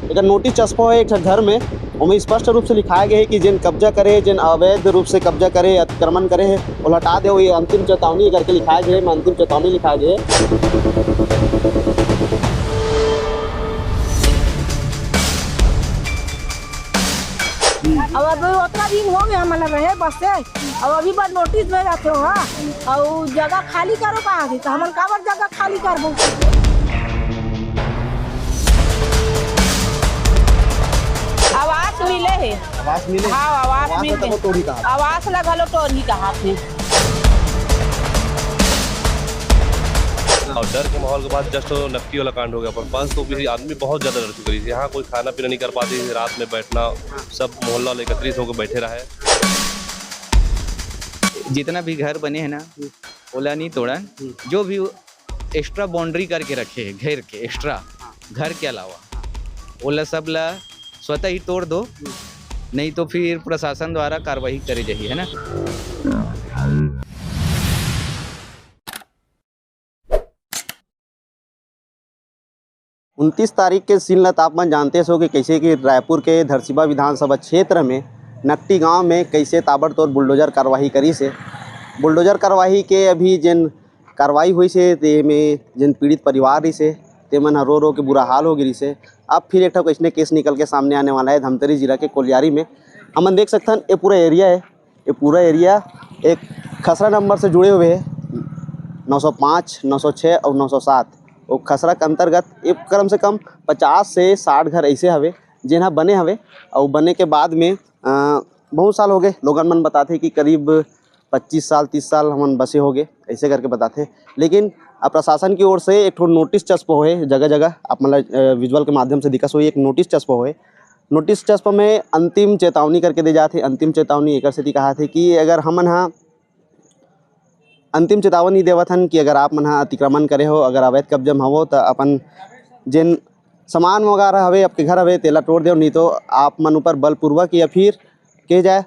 एक नोटिस चस्पो है एक घर में, उनमें स्पष्ट रूप से लिखाया गया है कि जिन कब्जा करे, जिन अवैध रूप से कब्जा करे, अतिक्रमण करे है वो हटा दे। ये अंतिम चेतावनी करके लिखाया गया है, मैं अंतिम चेतावनी लिखाया गया है। अब अभी उतना दिन हो गया मतलब रहे बस से, अब अभी बार नोटिस भेजा थे वहाँ और जगह खाली करो कहाँ से, तो हमारे काबर जगह खाली करबो। आवास मिले है, आवास मिले, हाँ आवास मिले, आवास लगा लो टोरी कहा थे। और डर के माहौल के बाद जस्ट नक्की वाला कांड हो गया, पर पास तो भी आदमी बहुत ज़्यादा डर चुकी थी। यहाँ कोई खाना पीना नहीं कर पाती थी, रात में बैठना, सब मोहल्ला वाले एकत्रित होकर बैठे रहे। जितना भी घर बने हैं ना, ओला नहीं तोड़ा, जो भी एक्स्ट्रा बाउंड्री करके रखे हैं घेर के, एक्स्ट्रा घर के अलावा ओला सब ला स्वतः ही तोड़ दो, नहीं तो फिर प्रशासन द्वारा कार्रवाई करी जाएगी, है ना। 29 तारीख के सीन आप मन जानते हो कि कैसे कि रायपुर के धरसीबा विधानसभा क्षेत्र में नकटी गांव में कैसे ताबड़तोड़ बुलडोजर कार्रवाई करी से। बुलडोजर कार्रवाई के अभी जिन कार्रवाई हुई से ते में जिन पीड़ित परिवार रही से ते मन रो रो के बुरा हाल हो गई से। अब फिर एक कैसने केस निकल के सामने आने वाला है धमतरी जिला के कोलियारी में। हम देख सकते हैं ये पूरा एरिया है, ये पूरा एरिया एक खसरा नंबर से जुड़े हुए है, 905, 906 और 907। और खसरा के अंतर्गत एक कम से कम 50 से 60 घर ऐसे हवे जिन्हें बने हवे। और बने के बाद में बहुत साल हो गए, लोगन मन बताते कि करीब 25 साल 30 साल हमन बसे हो गए, ऐसे करके बताते। लेकिन प्रशासन की ओर से एक ठो नोटिस चस्प होए जगह जगह, आप मतलब विजुअल के माध्यम से दिखा हुई एक नोटिस चस्प होए। नोटिस चस्प में अंतिम चेतावनी करके दे जाते। अंतिम चेतावनी एक से कहा थे कि अगर हमन हाँ अंतिम चेतावनी देवत हन कि अगर आप मन अतिक्रमण करे हो, अगर अवैध कब्जा में हो तो अपन जिन सामान वगैरह हवे आपके घर हवे तेला तोड़ दो, नहीं तो आप मन ऊपर बलपूर्वक या फिर कह जाए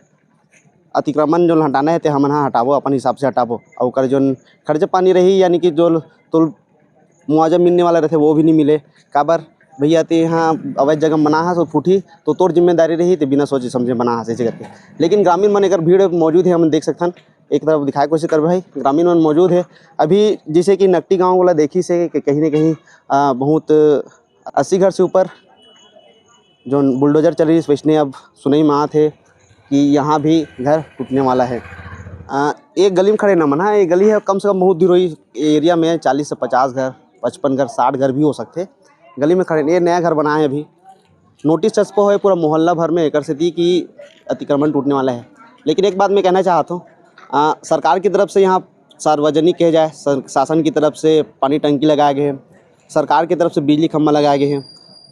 अतिक्रमण जो हटाना है तो हमन हटावो, अपन हिसाब से हटावो। और कर जो खर्च पानी रही यानी कि जो तो मुआवजा मिलने वाला रहते वो भी नहीं मिले। काबर भैया तो यहाँ अवैध जगह बना है तो फूटी तो तोर जिम्मेदारी रही तो बिना सोचे समझे बना है ऐसे करके। लेकिन ग्रामीण मन अगर भीड़ मौजूद है, हम देख सकते हैं एक तरफ दिखाए कोशिश कर भाई, ग्रामीण मन मौजूद है अभी। जैसे कि नकटी गांव वाला देखी से कि कहीं ना कहीं बहुत 80 घर से ऊपर जो बुलडोजर चल रही वैसने अब सुनई में थे कि यहाँ भी घर टूटने वाला है। एक गली में खड़े न मना, ये गली है कम से कम बहुत दूर हुई एरिया में 40 से 50 घर, 55 घर, 60 घर भी हो सकते गली में खड़े। ये नया घर बना है, अभी नोटिस चस्पो है पूरा मोहल्ला भर में एक से थी कि अतिक्रमण टूटने वाला है। लेकिन एक बात मैं कहना चाहता हूँ, सरकार की तरफ से यहाँ सार्वजनिक कहे जाए, शासन की तरफ से पानी टंकी लगाए गए हैं, सरकार की तरफ से बिजली खम्भा लगाए गए हैं,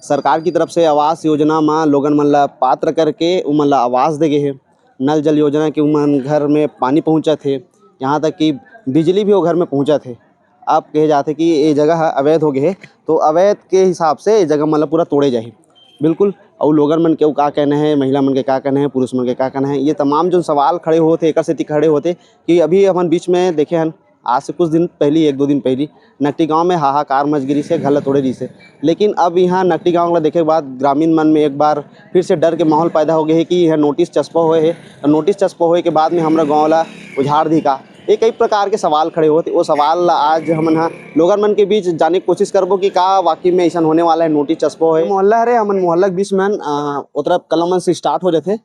सरकार की तरफ से आवास योजना में लोगन मन ला पात्र करके उमन ला आवास दे गए हैं। नल जल योजना के उमन घर में पानी पहुँचा थे, यहाँ तक कि बिजली भी वो घर में पहुँचा थे। अब कहे जाते कि ये जगह अवैध हो गए है, तो अवैध के हिसाब से ये जगह मतलब पूरा तोड़े जाए बिल्कुल। और लोगन मन के का कहना है, महिला मन के का कहना है, पुरुष मन के का कहना है, ये तमाम जो सवाल खड़े होते एक से खड़े होते कि अभी हम बीच में देखे हैं आज से कुछ दिन पहले, 1-2 दिन पहले नकटी गांव में हाहाकार मचगिरी से घर तोड़े रही से। लेकिन अब यहाँ नकटी गांव वाला देखे के बाद ग्रामीण मन में एक बार फिर से डर के माहौल पैदा हो गए है कि यह नोटिस चस्पा हुए है। नोटिस चस्पा हुए के बाद में हमारा गाँव ला उजाड़ दी का ये कई प्रकार के सवाल खड़े होते। वो सवाल आज हम लोगन मन के बीच जाने की कोशिश करबो कि का वाकई में ऐसा होने वाला है। नोटिस चस्पो है मोहल्ला है, हमन मोहल्ला के बीच में उतरा कलमन से स्टार्ट हो जाते।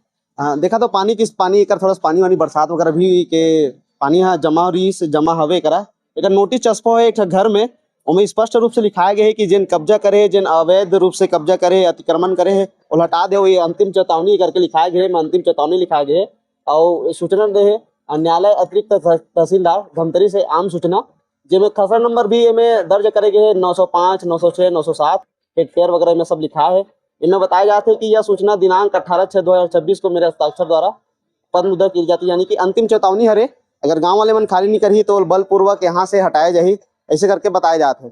देखा तो पानी किस पानी कर थोड़ा पानी वानी बरसात वगैरह भी के पानी यहाँ जमा रही से जमा हवे करा। एक नोटिस चस्पो है एक घर में, उनमें स्पष्ट रूप से लिखाया गया है कि जिन कब्जा करे, जिन अवैध रूप से कब्जा करे, अतिक्रमण करे है वो हटा दे। ये अंतिम चेतावनी करके लिखाया गया है, अंतिम चेतावनी लिखाया गया है। और सूचना दे है न्यायालय अतिरिक्त तहसीलदार धमतरी से आम सूचना, जिसमें खसरा नंबर भी में दर्ज करे गए 905, 906, 907 हेक्टेयर वगैरह में सब लिखा है। इनमें बताया जाता है कि यह सूचना दिनांक 18/6/2026 को मेरे हस्ताक्षर द्वारा पद मुद्दा की जाती है। यानी कि अंतिम चेतावनी हरे, अगर गांव वाले मन खाली नहीं करी तो बलपूर्वक यहाँ से हटाया जाए, ऐसे करके बताया जाता है।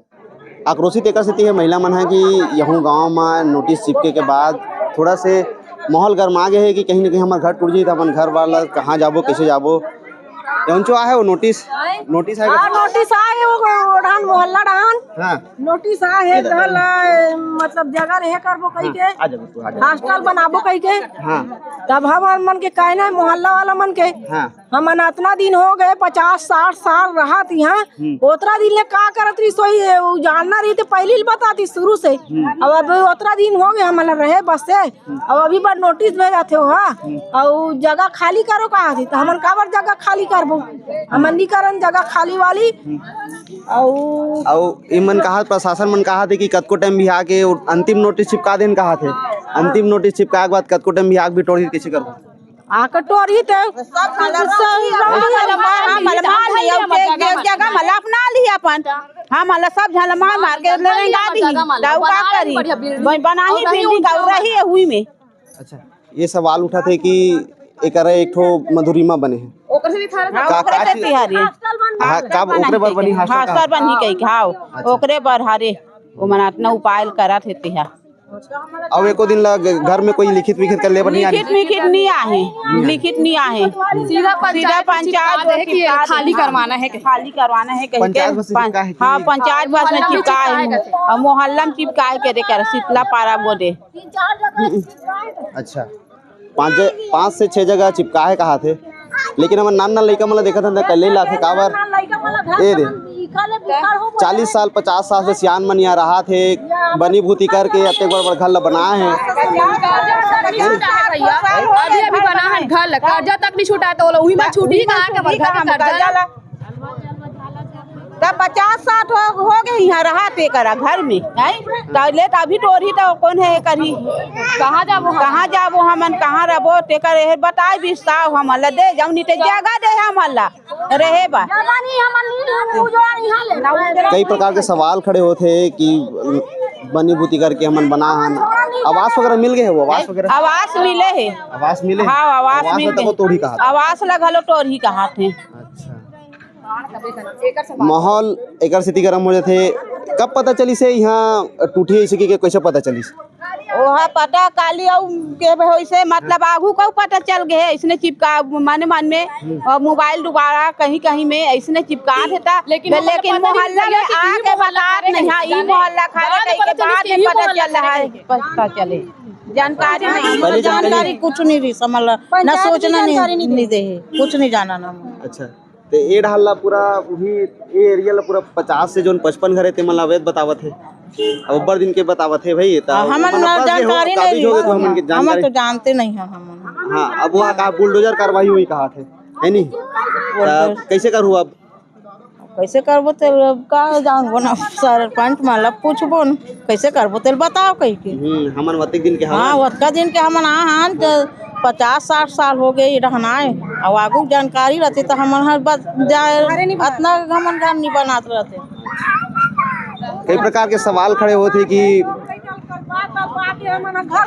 आक्रोशित एक स्थिति है महिला मन है कि यहूँ गाँव में नोटिस चिपके के बाद थोड़ा से माहौल गर्मा गए है कि कहीं ना कहीं हमारे घर टूट जाए तो अपन घर वाला कहाँ जाबो कैसे जाबो। जो है वो नोटिस नोटिस है हाँ नोटिस आए वो डान मोहल्ला डान हाँ नोटिस आए दल मतलब जगह रहे करबो कही के आ जा तू आ जा हॉस्टल बनाबो कही के हाँ तब हम मन के कहना है मोहल्ला वाला मन के हाँ हम इतना दिन हो गए 50-60 साल रहा थी यहाँ उतना दिन ले का करत रही सोई जानना रही तो पहले ही बताती शुरू से अब उतना दिन हो गए हम रहे बस से अब अभी बार नोटिस भेजा थे वहाँ और जगह खाली करो कहा थी तो हमन काबर जगह खाली करबो हमन नहीं करन जगह खाली वाली और इमन कहा प्रशासन मन कहा थे कि कतको टाइम भी आके अंतिम नोटिस चिपका देन कहा थे अंतिम नोटिस चिपका के बाद कतको टाइम भी आग भी टोड़ी कैसे करबो आकर टोरी थे जगह मला अपना ली अपन हाँ मला सब झल मार मार के लड़ेगा दी दाऊ का करी बना ही बिल्डिंग और रही है हुई में। अच्छा ये सवाल उठा थे कि एक ठो मधुरिमा बने हैं ओकरे बर बनी हॉस्टल बनी कही हाँ ओकरे बर हारे वो मनातना उपाय करा थे तिहा अब एको दिन लग घर में कोई लिखित विखित कर ले बनी लिखित नहीं आए लिखित नहीं आए सीधा पंचायत खाली करवाना है पंचायत बस चिपका है हाँ पंचायत बस में चिपका है और मोहल्ला में चिपका है कर शीतला पारा बोले। अच्छा 5 से 6 जगह चिपका है कहा थे लेकिन हमारे नाना लड़का मतलब देखा था कल लाखे काबर ए रे 40 साल 50 साल से सियान मन यहाँ रहा थे बनी भूती करके अत्ते बड़ घर बनाए हैं अभी बना है घर कर्जा तक नहीं छूटा तो वही में छूटी कहाँ तब 50-60 हो गए यहाँ रहा थे करा घर में ले अभी टोरी तो कौन है करी कहाँ जाबो हमन कहाँ रहो टेकर रहे बताए विस्ता हम दे जाऊ नहीं जगह दे हम रहे बा कई प्रकार के सवाल खड़े होते कि बनी बूती करके हमन बना हन आवास वगैरह मिल गए है वो आवास मिले है आवास मिले हाँ आवास मिले तोड़ी कहा आवास लगलो टोरी कहा थे। माहौल एक स्थिति गर्म हो जाते कब पता चली से यहाँ टूटी है इसकी के कैसे पता चली ओहा पता काली के वैसे मतलब आगू का पता चल गए इसने चिपका मन में मोबाइल दोबारा कहीं कहीं में ऐसने चिपका देता लेकिन मोहल्ला में आके बता नहीं ये मोहल्ला खाना कहीं के बाद में पता चल रहा है पता चले जानकारी नहीं जानकारी कुछ नहीं रही समझ ना सोचना नहीं दे कुछ नहीं जाना ना। अच्छा तो ये ढाला पूरा वही ये एरिया ला पूरा 50 से जो 55 घर थे मतलब अवैध बतावत है अब ऊपर दिन के बतावत है भाई हम जानकारी नहीं हम तो जानते नहीं है हम हाँ अब वहाँ कहा बुलडोजर कार्रवाई हुई कहा थे है नहीं कैसे करूँ अब कैसे करबो तेल का जानबो ना सरपंच माला पूछबो न कैसे करबो तेल बताओ कहीं के हमन वतिक दिन के हाँ वतका दिन के हमन आहान 50-60 साल हो गए रहना है और आगू जानकारी रहती तो हमन हर बात जाए इतना हमन घर नहीं बनाते रहते। कई प्रकार के सवाल खड़े होते कि घर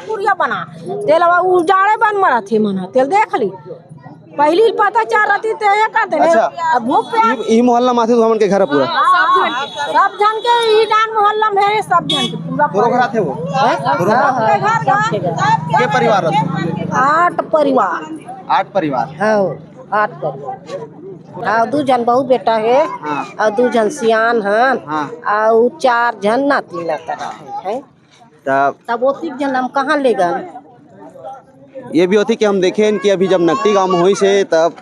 पुरिया बना तेल उजाड़े बन मरा थे मना तेल देख ली पहली पता चल रही तो ये कहते अच्छा भूख ई मोहल्ला माथे तो हमन के घर पूरा सब जन के ई डान मोहल्ला में है सब जन के पूरा घर थे वो के परिवार रहते 8 परिवार 8 परिवार हाँ 8 परिवार हाँ 2 जन बहु बेटा है और 2 जन सियान हैं और 4 जन नाती नाता है तब वो 3 जन हम कहाँ ले गए ये भी होती कि हम देखें कि अभी जब नकटी गांव में हुई से तब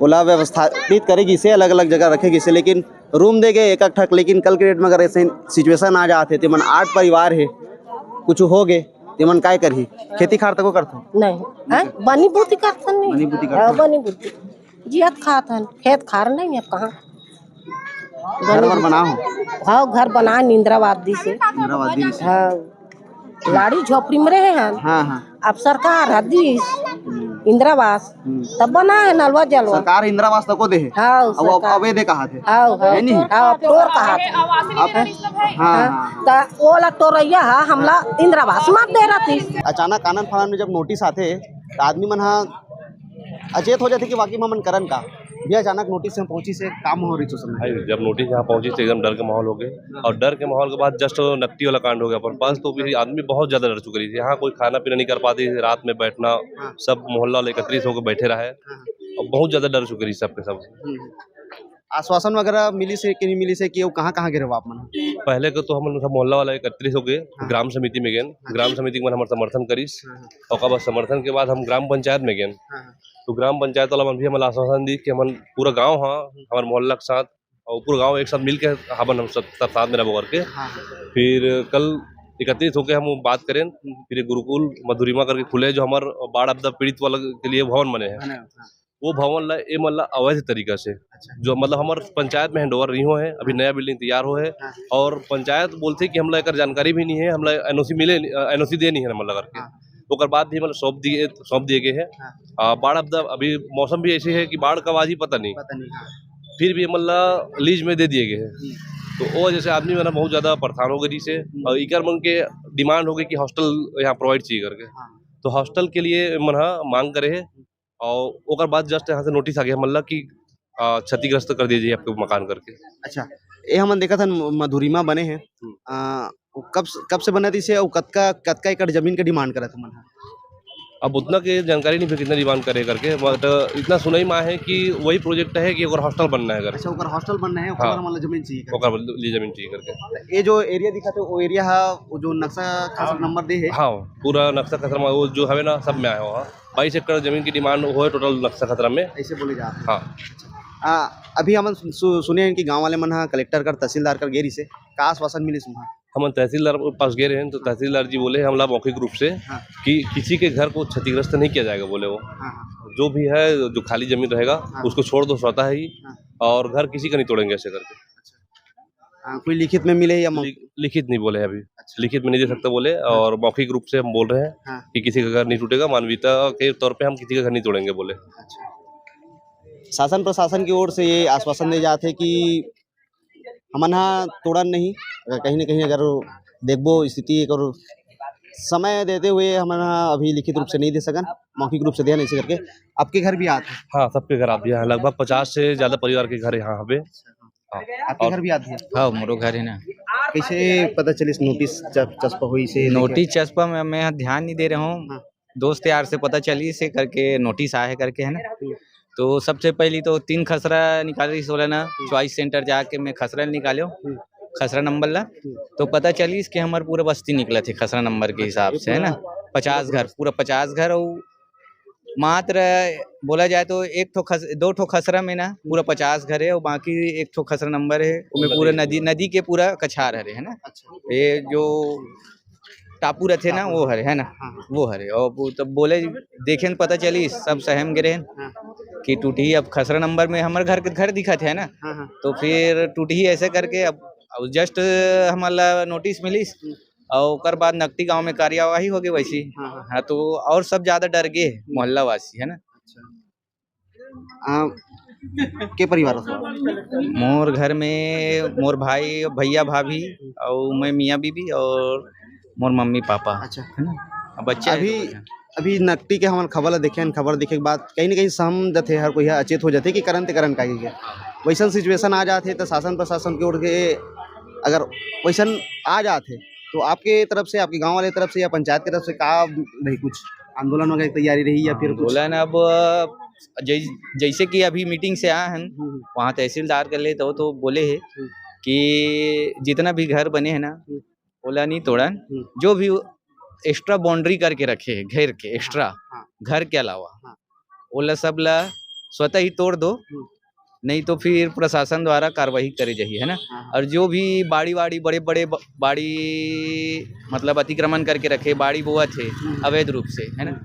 ओला व्यवस्थित करेगी से अलग अलग जगह रखेगी से लेकिन रूम दे गए एक ठक लेकिन कल के डेट में अगर ऐसे सिचुएशन आ जाते तो मन 8 परिवार है कुछ हो गए तो मन काय करही खेती खार तक करते नहीं बनी बूती करते नहीं बनी बूती जियत खातन खेत खार नहीं अब कहाँ घर बनाओ हाँ घर बना इंदिरावादी से हाँ लाड़ी झोपड़ी में रहे हैं हाँ अब सरकार हदी इंदिरावास तब बना है नलवा जलवा सरकार इंदिरावास तक को दे हाँ अब अवैध कहा थे टोर कहा थे वो वाला टोरैया हमला इंदिरावास मत दे रहा थी। अचानक आनंद फानन में जब नोटिस आते तो आदमी मन अचेत हो जाते कि वाकई में मन करन का भी अचानक नोटिस में पहुंची से काम हो रही भाई जब नोटिस यहाँ पहुंची तो एकदम डर के माहौल हो गए और डर के माहौल के बाद जस्ट नकटी वाला कांड हो गया पर पास तो भी आदमी बहुत ज्यादा डर चुकी थी यहाँ कोई खाना पीना नहीं कर पाती थी रात में बैठना सब मोहल्ला एकत्रित होकर बैठे रहे और बहुत ज़्यादा डर चुके रही सबके सब। आश्वासन वगैरह मिली से कि नहीं मिली से कि वो कहाँ गिरे हो आप मन? पहले को तो हम सब मोहल्ला वाला एकत्रित हो गए ग्राम समिति में गए, ग्राम समिति के बाद हमारे समर्थन करीस और ओकर बाद समर्थन के बाद हम ग्राम पंचायत में गए। तो ग्राम पंचायत वाला मन भी हमारा आश्वासन दी कि हम पूरा गाँव हाँ हमारे मोहल्ला के साथ और पूरा गाँव एक साथ मिल के हमन हम सब साथ में रहो करके। फिर कल एकत्रित होकर हम बात करें, फिर एक गुरुकुल मधुरिमा करके खुले जो हमारे बाढ़ आपदा पीड़ित वाला के लिए भवन बने हैं। वो भवन ला ये मतलब अवैध तरीका से जो मतलब हमारे पंचायत में हैंड ओवर नहीं हो है, अभी नया बिल्डिंग तैयार हो है और पंचायत बोलते कि हमला एक जानकारी भी नहीं है, हमला एनओसी मिले एनओसी दे नहीं है मतलब करके। तो बाद भी मतलब सौंप दिए गए हैं। बाढ़ आपदा अभी मौसम भी ऐसे है कि बाढ़ कब आज ही पता नहीं, फिर भी मतलब लीज में दे दिए गए हैं। तो वो जैसे आदमी मतलब बहुत ज़्यादा परेशान हो गई से और इकर मन के डिमांड हो गई कि हॉस्टल यहाँ प्रोवाइड चाहिए करके। तो हॉस्टल के लिए मन मांग करे है और ओकर बाद जस्ट यहाँ से नोटिस आ गया मतलब कि क्षतिग्रस्त कर दीजिए आपके मकान करके। अच्छा, ये हमन देखा था मधुरिमा बने हैं, कब से बना थी से और कतका एकड़ जमीन के डिमांड करा था मन? अब उतना के जानकारी नहीं फिर कितना डिमांड करे करके, बट इतना सुनाई में है कि वही प्रोजेक्ट है कि ओकर हॉस्टल बनना है करके। अच्छा, ओकर हॉस्टल बनना है, ओकर मतलब जमीन चाहिए करके। ओकर लिए जमीन चाहिए करके। ये जो एरिया दिखा था वो एरिया है वो जो नक्शा खसरा नंबर दे है। हाँ, पूरा नक्शा खतरा वो जो है ना सब में आया हुआ 22 एकड़ जमीन की डिमांड हो है टोटल नक्शा खतरा में, ऐसे बोले जा रहे हैं। हाँ, अभी हम सुने हैं कि गांव वाले मन कलेक्टर कर तहसीलदार कर गेरी से का आश्वासन मिले सुना? हम तहसीलदार के पास गए हैं तो तहसीलदार जी बोले हमला मौखिक रूप से कि किसी के घर को क्षतिग्रस्त नहीं किया जाएगा। बोले वो जो भी है जो खाली जमीन रहेगा उसको छोड़ दो स्वतः ही, और घर किसी का नहीं तोड़ेंगे ऐसे करके। कोई लिखित में मिले या लिखित नहीं बोले अभी, लिखित में नहीं दे सकते बोले, और मौखिक रूप से हम बोल रहे हैं कि किसी का घर नहीं टूटेगा, मानवीयता के तौर पे हम किसी का घर नहीं तोड़ेंगे बोले। शासन प्रशासन की ओर से ये आश्वासन दे जाते कि हमन तोड़न नहीं, अगर कहीं ना कहीं अगर देखबो स्थिति एक और समय देते हुए हमन अभी लिखित रूप से नहीं दे सकन, मौखिक रूप से दें ऐसे करके। आपके घर भी आते हैं? हाँ, सबके घर आते हैं, लगभग 50 से ज़्यादा परिवार के घर यहाँ पे। आपके घर भी आते हैं? हाँ, मोरो घर है ना। कैसे पता चले नोटिस चस्पा हुई से? नोटिस चस्पा में मैं ध्यान नहीं दे रहा हूँ, दोस्त यार से पता चली से करके नोटिस आया करके है ना। तो सबसे पहली तो 3 खसरा निकाल रही सोलह ना, चॉइस सेंटर जाके मैं खसरा निकालो, खसरा नंबर ला तो पता चली कि हमारे पूरा बस्ती निकला थे खसरा नंबर के हिसाब से है ना। 50 घर, पूरा 50 घर, और मात्र बोला जाए तो 2 ठो खसरा में ना पूरा 50 घर है और बाकी 1 ठो खसरा नंबर है, उसमें पूरा नदी के पूरा कछार हरे है ना। ये जो टापू रहते ना वो हरे है ना, वो हरे। और तब बोले देखे न पता चली सब सहम गिरे कि टूटी। अब खसरा नंबर में हमारे घर दिखा थे ना, तो फिर टूटी ऐसे करके अब जस्ट हमारा नोटिस मिली और कर बाद नकटी गांव में कार्यवाही हो गई वैसी। हाँ, तो और सब ज्यादा डर गए मोहल्ला वासी है ना। के परिवार मोर घर में मोर भाई भैया भाभी और मैं मियाँ बीबी और मोर मम्मी पापा। अच्छा, है ना। बच्चे अभी नकटी के हम खबर देखे के बाद कहीं ना कहीं सहम जाते, हर कोई अचेत हो जाते कि करंट का ही है। वैसा सिचुएशन आ जाते तो शासन प्रशासन की ओर के अगर वैसन आ जाते तो आपके तरफ से, आपके गांव वाले तरफ से या पंचायत की तरफ से का नहीं कुछ आंदोलन वगैरह की तैयारी रही या फिर आंदोलन? अब जैसे कि अभी मीटिंग से आए हैं वहाँ तहसीलदार कर ले तो बोले है कि जितना भी घर बने हैं ना ओला नहीं तोड़न, जो भी एक्स्ट्रा बाउंड्री करके रखे है घेर के एक्स्ट्रा घर के अलावा ओला सब ला स्वतः ही तोड़ दो, नहीं तो फिर प्रशासन द्वारा कार्रवाई करे जाही है ना। और जो भी बाड़ी बड़े बाड़ी मतलब अतिक्रमण करके रखे, बाड़ी बोआ थे अवैध रूप से है ना,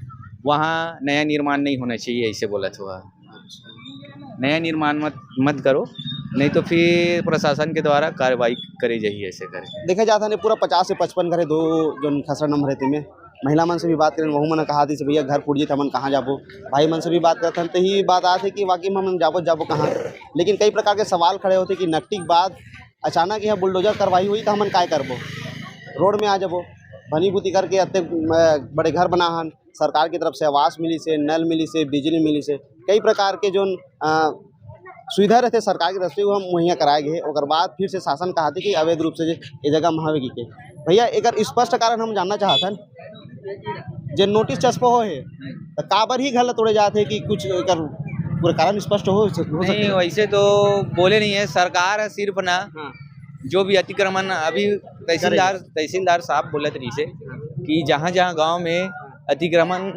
वहाँ नया निर्माण नहीं होना चाहिए ऐसे बोला था। नया निर्माण मत करो, नहीं तो फिर प्रशासन के द्वारा कार्रवाई करे जाइए ऐसे करे। देखा जाता नहीं पूरा 50 से 55 घर है, 2 जो खसरा नंबर रहते में महिला मन से भी बात करें, वहू मन कहा थी भैया घर फूट जाते हमन कहाँ जाबो, भाई मन से भी बात करते हैं तो ही बात आते कि वाकई में हम जाबो कहाँ। लेकिन कई प्रकार के सवाल खड़े होते कि नकटी के बाद अचानक यहाँ बुलडोजर कार्रवाई हुई तो हमन काय करबो, रोड में आ जाबो, भनी बुती करके अत्ते बड़े घर बना हन, सरकार की तरफ से आवास मिली से, नल मिली से, बिजली मिली से, कई प्रकार के जो सुविधा रहते सरकार की तरफ से वो हम मुहैया कराए गए। और बाद फिर से शासन कहा कि अवैध रूप से ये जगह महावेगी के भैया एक स्पष्ट कारण हम जानना चाहतन, जो नोटिस चस्पो हो है तो काबर ही घर तोड़े जाते कि कुछ पूरा कारण स्पष्ट हो सकते नहीं वैसे तो बोले नहीं है सरकार है सिर्फ ना हाँ। जो भी अतिक्रमण अभी तहसीलदार साहब बोले थे से कि जहाँ जहाँ गांव में अतिक्रमण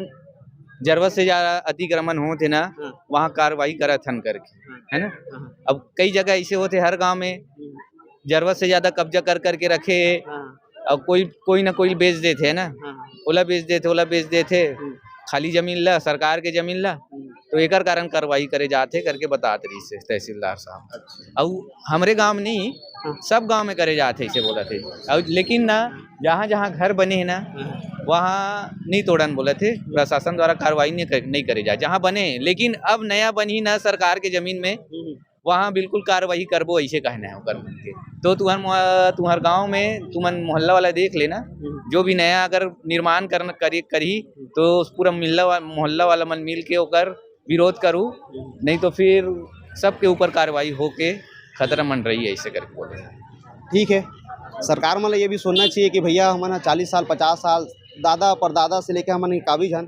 जरूरत से ज़्यादा अतिक्रमण होते ना वहाँ कार्रवाई करत हन करके है ना। अब कई जगह ऐसे होते हर गांव में जरूरत से ज़्यादा कब्जा कर करके रखे अब कोई ना कोई बेच देते है ना, ओला बेच देते खाली जमीन ला सरकार के जमीन ला तो एक कारण कार्रवाई करे जाते करके बताते रही से तहसीलदार साहब। अब हमारे गांव में नहीं सब गांव में करे जाते ऐसे बोला थे। और लेकिन ना जहाँ जहाँ घर बने हैं ना वहाँ नहीं तोड़न बोला थे, प्रशासन द्वारा कार्रवाई नहीं करे जाए जहाँ बने। लेकिन अब नया बनी ना सरकार के जमीन में वहाँ बिल्कुल कार्रवाई करबो ऐसे कहना है कर के। तो तुम्हार गांव में तुमन मोहल्ला वाला देख लेना जो भी नया अगर निर्माण करी तो पूरा मोहल्ला वाला मन मिल के ओकर विरोध करूँ, नहीं तो फिर सबके ऊपर कार्रवाई होके खतरा मन रही है ऐसे करके बोले। ठीक है, सरकार मतलब ये भी सुनना चाहिए कि भैया हमारा 40 साल 50 साल दादा परदादा से लेकर हमारे काबिज हन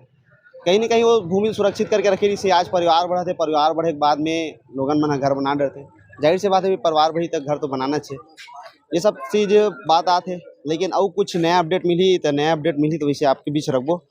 कहीं ना कहीं वो भूमि सुरक्षित करके रखे। जैसे आज परिवार बढ़े परिवार बढ़े के बाद में लोगन मना घर बना डरते, जाहिर सी बात है परिवार बढ़ी तक घर तो बनाना चाहिए। ये सब चीज़ बात आते, लेकिन और कुछ नया अपडेट मिली तो नया अपडेट मिली तो वैसे आपके बीच रखबो।